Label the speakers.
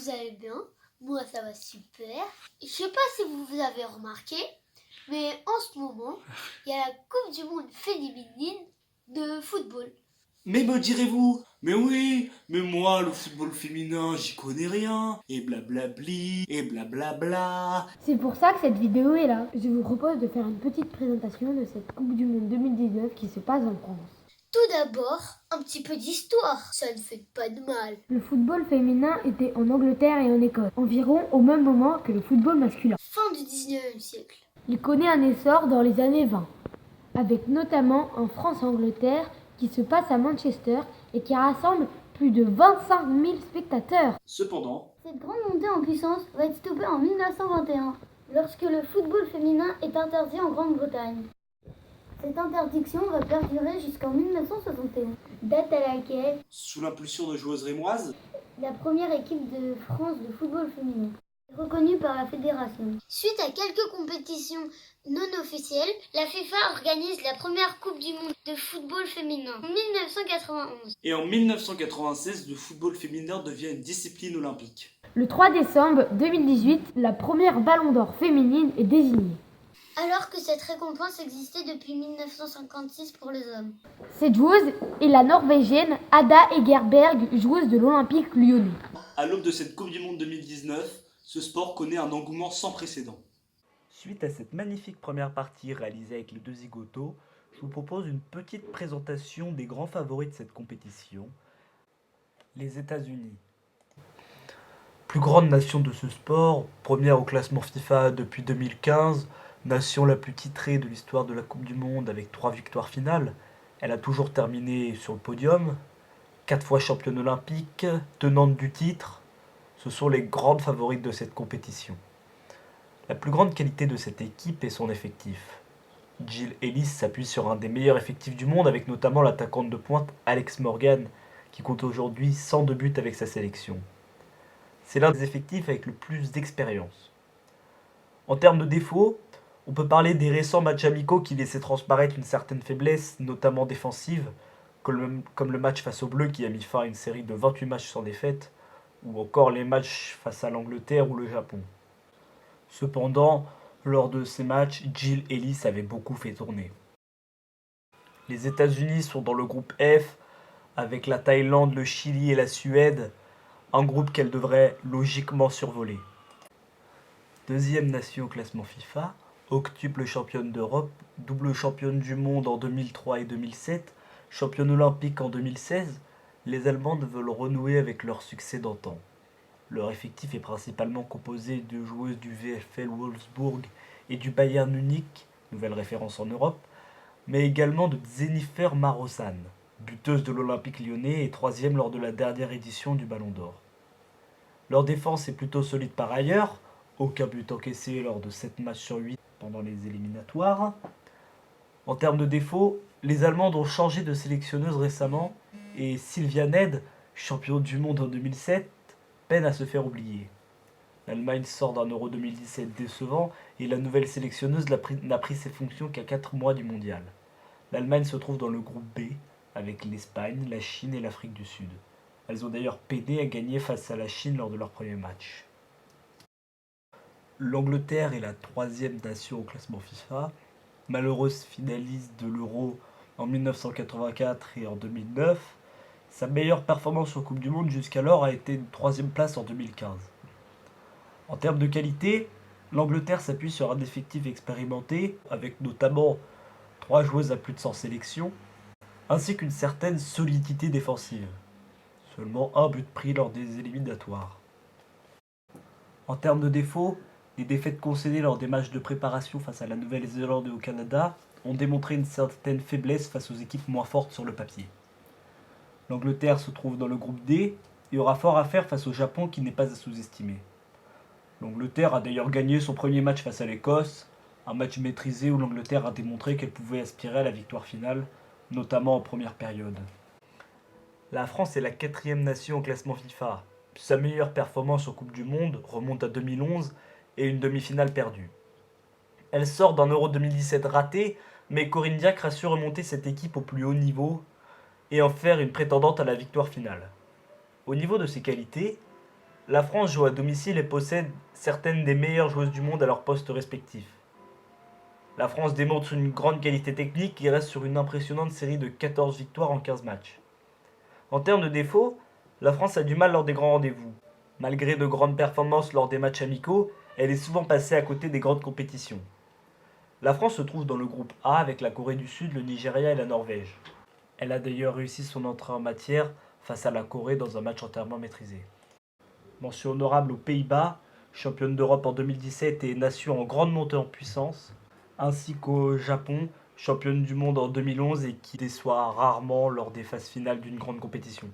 Speaker 1: vous allez bien. Moi, ça va super. Je sais pas si vous avez remarqué, mais en ce moment, il y a la Coupe du Monde féminine de football.
Speaker 2: Mais me direz-vous, mais oui, mais moi, le football féminin, j'y connais rien, et blablabli, et blablabla.
Speaker 3: C'est pour ça que cette vidéo est là. Je vous propose de faire une petite présentation de cette Coupe du Monde 2019 qui se passe en France.
Speaker 1: Tout d'abord, un petit peu d'histoire. Ça ne fait pas de mal.
Speaker 3: Le football féminin était en Angleterre et en Écosse, environ au même moment que le football masculin.
Speaker 1: Fin du 19e siècle.
Speaker 3: Il connaît un essor dans les années 20, avec notamment un France-Angleterre qui se passe à Manchester et qui rassemble plus de 25 000 spectateurs.
Speaker 2: Cependant,
Speaker 4: Cette grande montée en puissance va être stoppée en 1921, lorsque le football féminin est interdit en Grande-Bretagne. Cette interdiction va perdurer jusqu'en 1961, date à laquelle
Speaker 2: sous l'impulsion de joueuses rémoises,
Speaker 4: la première équipe de France de football féminin est reconnue par la fédération.
Speaker 1: Suite à quelques compétitions non officielles, la FIFA organise la première Coupe du Monde de football féminin en 1991.
Speaker 2: et en 1996, le football féminin devient une discipline olympique.
Speaker 3: Le 3 décembre 2018, la première Ballon d'Or féminine est désignée.
Speaker 1: Alors que cette récompense existait depuis 1956 pour les hommes.
Speaker 3: Cette joueuse est la Norvégienne Ada Egerberg, joueuse de l'Olympique lyonnais.
Speaker 2: À l'aube de cette Coupe du Monde 2019, ce sport connaît un engouement sans précédent. Suite à cette magnifique première partie réalisée avec les deux zigotos, je vous propose une petite présentation des grands favoris de cette compétition. Les États-Unis. Plus grande nation de ce sport, première au classement FIFA depuis 2015, nation la plus titrée de l'histoire de la Coupe du Monde avec 3 victoires finales. Elle a toujours terminé sur le podium, 4 fois championne olympique, tenante du titre. Ce sont les grandes favorites de cette compétition. La plus grande qualité de cette équipe est son effectif. Jill Ellis s'appuie sur un des meilleurs effectifs du monde avec notamment l'attaquante de pointe Alex Morgan qui compte aujourd'hui 102 buts avec sa sélection. C'est l'un des effectifs avec le plus d'expérience. En termes de défauts, on peut parler des récents matchs amicaux qui laissaient transparaître une certaine faiblesse, notamment défensive, comme le match face aux Bleus qui a mis fin à une série de 28 matchs sans défaite, ou encore les matchs face à l'Angleterre ou le Japon. Cependant, lors de ces matchs, Jill Ellis avait beaucoup fait tourner. Les États-Unis sont dans le groupe F, avec la Thaïlande, le Chili et la Suède, un groupe qu'elle devrait logiquement survoler. Deuxième nation au classement FIFA, octuple championne d'Europe, double championne du monde en 2003 et 2007, championne olympique en 2016, les Allemandes veulent renouer avec leur succès d'antan. Leur effectif est principalement composé de joueuses du VfL Wolfsburg et du Bayern Munich, nouvelle référence en Europe, mais également de Jennifer Marosan, buteuse de l'Olympique lyonnais et 3e lors de la dernière édition du Ballon d'Or. Leur défense est plutôt solide par ailleurs, aucun but encaissé lors de 7 matchs sur 8 pendant les éliminatoires. En termes de défauts, les Allemandes ont changé de sélectionneuse récemment et Sylvia Ned, championne du monde en 2007, peine à se faire oublier. L'Allemagne sort d'un Euro 2017 décevant et la nouvelle sélectionneuse n'a pris ses fonctions qu'à 4 mois du mondial. L'Allemagne se trouve dans le groupe B avec l'Espagne, la Chine et l'Afrique du Sud. Elles ont d'ailleurs peiné à gagner face à la Chine lors de leur premier match. L'Angleterre est la 3e nation au classement FIFA, malheureuse finaliste de l'Euro en 1984 et en 2009. Sa meilleure performance en Coupe du Monde jusqu'alors a été une 3e place en 2015. En termes de qualité, l'Angleterre s'appuie sur un effectif expérimenté, avec notamment 3 joueuses à plus de 100 sélections, ainsi qu'une certaine solidité défensive. Seulement un but pris lors des éliminatoires. En termes de défauts, les défaites concédées lors des matchs de préparation face à la Nouvelle-Zélande et au Canada ont démontré une certaine faiblesse face aux équipes moins fortes sur le papier. L'Angleterre se trouve dans le groupe D et aura fort à faire face au Japon qui n'est pas à sous-estimer. L'Angleterre a d'ailleurs gagné son premier match face à l'Écosse, un match maîtrisé où l'Angleterre a démontré qu'elle pouvait aspirer à la victoire finale, notamment en première période. La France est la 4e nation au classement FIFA. Sa meilleure performance en Coupe du Monde remonte à 2011 et une demi-finale perdue. Elle sort d'un Euro 2017 raté, mais Corinne Diacre a su remonter cette équipe au plus haut niveau et en faire une prétendante à la victoire finale. Au niveau de ses qualités, La France joue à domicile et possède certaines des meilleures joueuses du monde à leurs postes respectifs. La France démontre une grande qualité technique et reste sur une impressionnante série de 14 victoires en 15 matchs. En termes de défauts, la France a du mal lors des grands rendez-vous. Malgré de grandes performances lors des matchs amicaux, elle est souvent passée à côté des grandes compétitions. La France se trouve dans le groupe A avec la Corée du Sud, le Nigeria et la Norvège. Elle a d'ailleurs réussi son entrée en matière face à la Corée dans un match entièrement maîtrisé. Mention honorable aux Pays-Bas, championne d'Europe en 2017 et nation en grande montée en puissance, ainsi qu'au Japon, championne du monde en 2011 et qui déçoit rarement lors des phases finales d'une grande compétition.